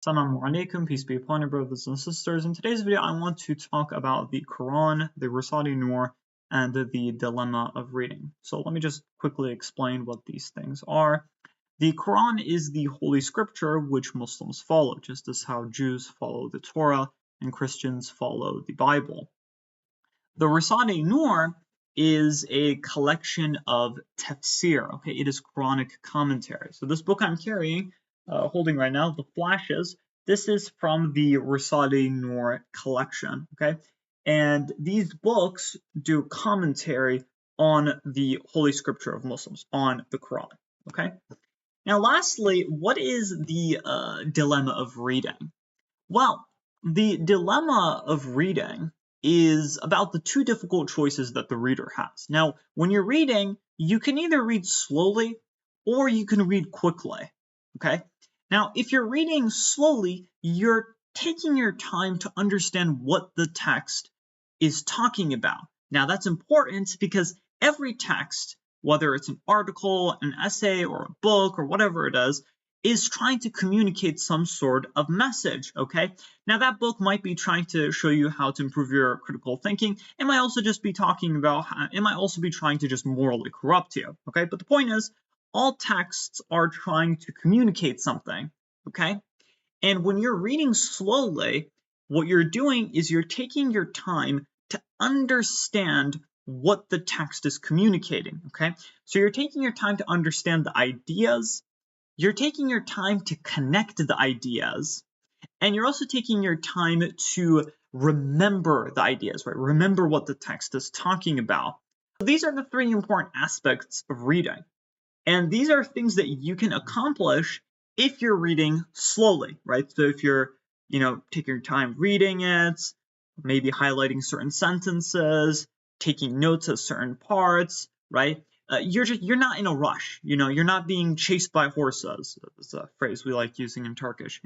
Assalamu alaikum, peace be upon you, brothers and sisters. In today's video, I want to talk about the Quran, the Risale-i, and the dilemma of reading. So let me just quickly explain what these things are. The Quran is the holy scripture which Muslims follow, just as how Jews follow the Torah and Christians follow the Bible. The Risale-i is a collection of tafsir, okay? It is Quranic commentary. So this book I'm carrying, holding right now, the flashes, this is from the Risale-i collection, okay? And these books do commentary on the Holy Scripture of Muslims, on the Quran, okay? Now, lastly, what is the dilemma of reading? Well, the dilemma of reading is about the two difficult choices that the reader has. Now, when you're reading, you can either read slowly or you can read quickly, okay? Now, if you're reading slowly, you're taking your time to understand what the text is talking about. Now, that's important because every text, whether it's an article, an essay, or a book, or whatever it is trying to communicate some sort of message, okay? Now, that book might be trying to show you how to improve your critical thinking. It might also just be talking about, it might also be trying to just morally corrupt you, okay? But the point is, all texts are trying to communicate something, okay? And when you're reading slowly, what you're doing is you're taking your time to understand what the text is communicating, okay? So you're taking your time to understand the ideas, you're taking your time to connect the ideas, and you're also taking your time to remember the ideas, right? Remember what the text is talking about. So these are the three important aspects of reading. And these are things that you can accomplish if you're reading slowly, right? So if you're, taking your time reading it, maybe highlighting certain sentences, taking notes of certain parts, right? You're not in a rush, you're not being chased by horses. It's a phrase we like using in Turkish.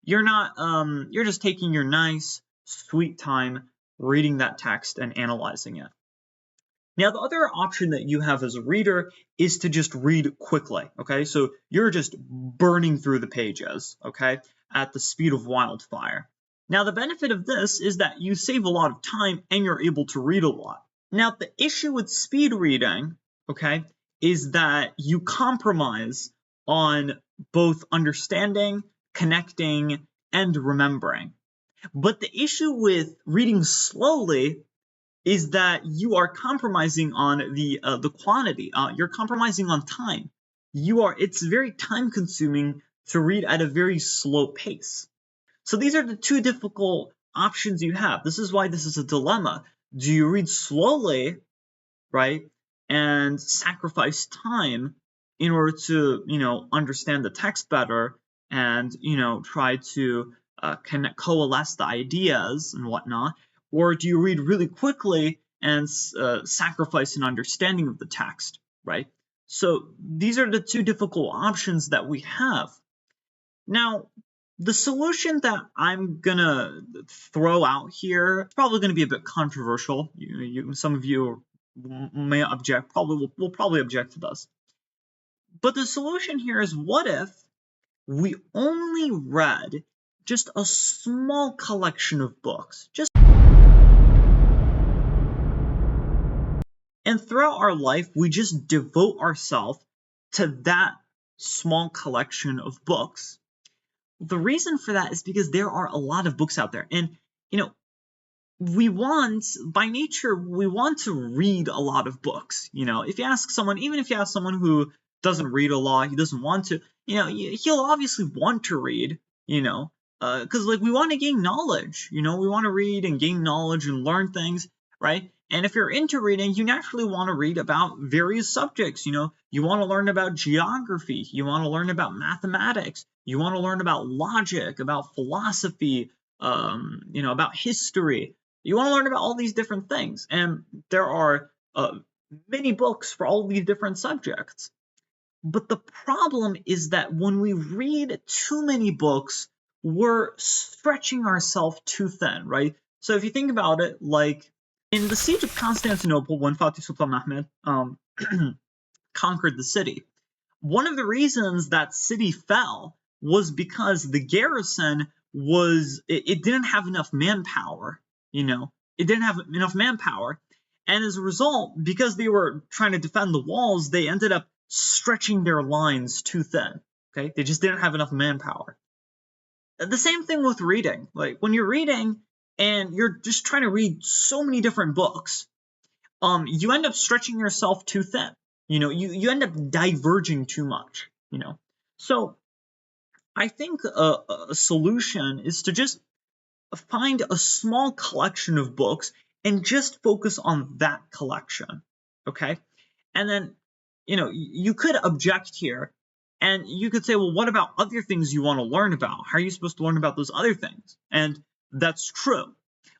You're not, you're just taking your nice, sweet time reading that text and analyzing it. Now, the other option that you have as a reader is to just read quickly, okay? So you're just burning through the pages, okay, at the speed of wildfire. Now, the benefit of this is that you save a lot of time and you're able to read a lot. Now, the issue with speed reading, okay, is that you compromise on both understanding, connecting, and remembering. But the issue with reading slowly is that you are compromising on the quantity. You're compromising on time. It's very time consuming to read at a very slow pace. So these are the two difficult options you have. This is why this is a dilemma. Do you read slowly, right, and sacrifice time in order to, understand the text better and, try to coalesce the ideas and whatnot? Or do you read really quickly and sacrifice an understanding of the text, right? So these are the two difficult options that we have. Now, the solution that I'm gonna throw out here is probably gonna be a bit controversial. Some of you may object, will probably object to this. But the solution here is, what if we only read just a small collection of books, and throughout our life, we just devote ourselves to that small collection of books? The reason for that is because there are a lot of books out there. And, by nature, we want to read a lot of books. If you ask someone, even if you ask someone who doesn't read a lot, he doesn't want to, he'll obviously want to read, because we want to gain knowledge, we want to read and gain knowledge and learn things, right? And if you're into reading, you naturally want to read about various subjects. You want to learn about geography, you want to learn about mathematics, you want to learn about logic, about philosophy, about history. You want to learn about all these different things. And there are many books for all these different subjects. But the problem is that when we read too many books, we're stretching ourselves too thin, right? So if you think about it, like in the siege of Constantinople, when Fatih Sultan Mehmed conquered the city, one of the reasons that city fell was because the garrison it didn't have enough manpower, it didn't have enough manpower. And as a result, because they were trying to defend the walls, they ended up stretching their lines too thin. Okay, they just didn't have enough manpower. The same thing with reading. Like when you're reading and you're just trying to read so many different books, you end up stretching yourself too thin. You end up diverging too much. So I think a solution is to just find a small collection of books and just focus on that collection. Okay, and then you could object here, and you could say, well, what about other things you want to learn about? How are you supposed to learn about those other things? And that's true.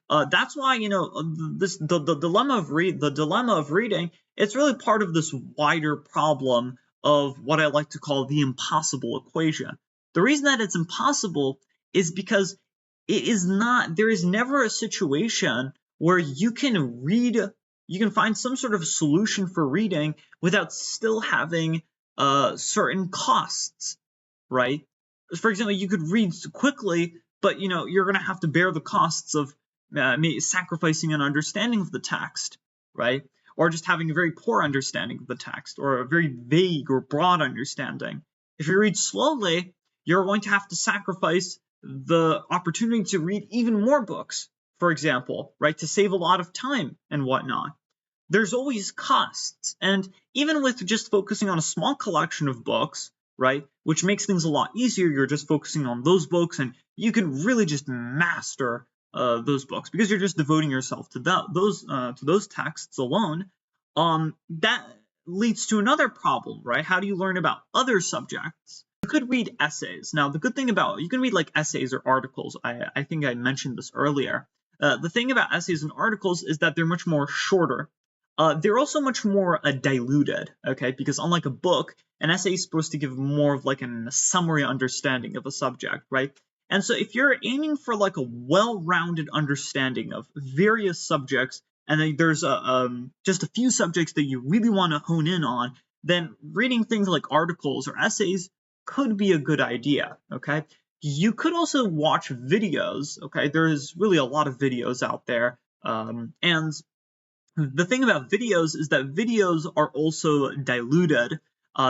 That's why the dilemma of reading. It's really part of this wider problem of what I like to call the impossible equation. The reason that it's impossible is because there is never a situation where you can find some sort of solution for reading without still having certain costs, right? For example, you could read quickly, but you're going to have to bear the costs of sacrificing an understanding of the text, right? Or just having a very poor understanding of the text, or a very vague or broad understanding. If you read slowly, you're going to have to sacrifice the opportunity to read even more books, for example, right, to save a lot of time and whatnot. There's always costs, and even with just focusing on a small collection of books, right, which makes things a lot easier, you're just focusing on those books, and you can really just master those books because you're just devoting yourself to those texts alone. That leads to another problem, right? How do you learn about other subjects? You could read essays. Now, the good thing about you can read like essays or articles. I think I mentioned this earlier. The thing about essays and articles is that they're much more shorter. They're also much more diluted, okay? Because unlike a book, an essay is supposed to give more of like a summary understanding of a subject, right? And so if you're aiming for like a well-rounded understanding of various subjects, and then there's just a few subjects that you really want to hone in on, then reading things like articles or essays could be a good idea, okay? You could also watch videos, okay? There's really a lot of videos out there, and the thing about videos is that videos are also diluted.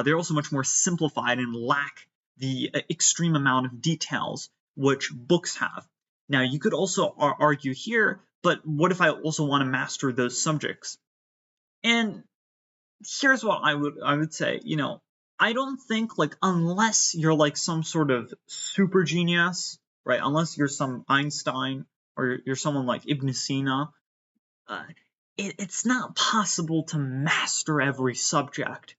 They're also much more simplified and lack the extreme amount of details which books have. Now, you could also argue here, but what if I also want to master those subjects? And here's what I would say, I don't think, like, unless you're like some sort of super genius, right? Unless you're some Einstein or you're someone like Ibn Sina, it's not possible to master every subject.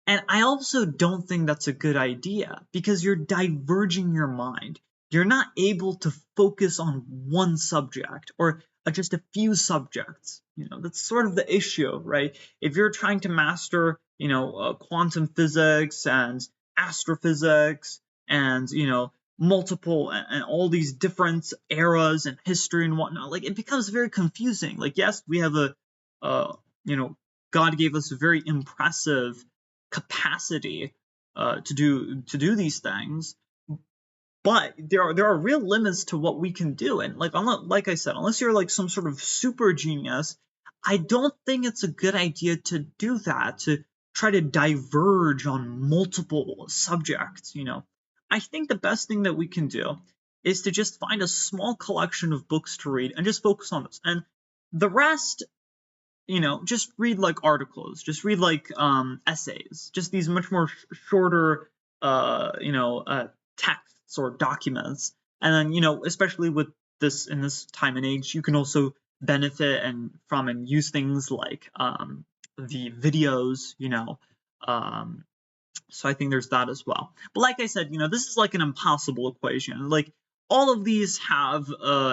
And I also don't think that's a good idea because you're diverging your mind. You're not able to focus on one subject or just a few subjects. That's sort of the issue, right? If you're trying to master, quantum physics and astrophysics and, multiple and all these different eras and history and whatnot, like it becomes very confusing. Like, yes, we have God gave us a very impressive capacity to do these things, but there are real limits to what we can do. And like I said, unless you're like some sort of super genius, I don't think it's a good idea to do that, to try to diverge on multiple subjects. I think the best thing that we can do is to just find a small collection of books to read and just focus on this, and the rest, just read like articles, just read like essays, just these much more shorter texts or documents. And then, especially with this in this time and age, you can also benefit from and use things like the videos, so I think there's that as well. But like I said, this is like an impossible equation. Like all of these have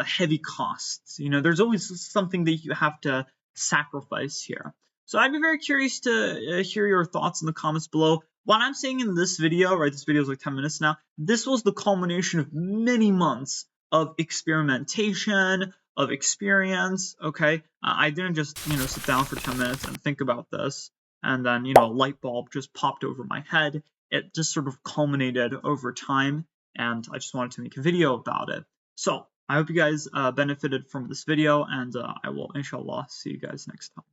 heavy costs. There's always something that you have to sacrifice here. So I'd be very curious to hear your thoughts in the comments below. What I'm saying in this video, right, this video is like 10 minutes now, this was the culmination of many months of experimentation, of experience, okay? I didn't just, sit down for 10 minutes and think about this, and then, a light bulb just popped over my head. It just sort of culminated over time. and I just wanted to make a video about it. So I hope you guys benefited from this video, and I will inshallah see you guys next time.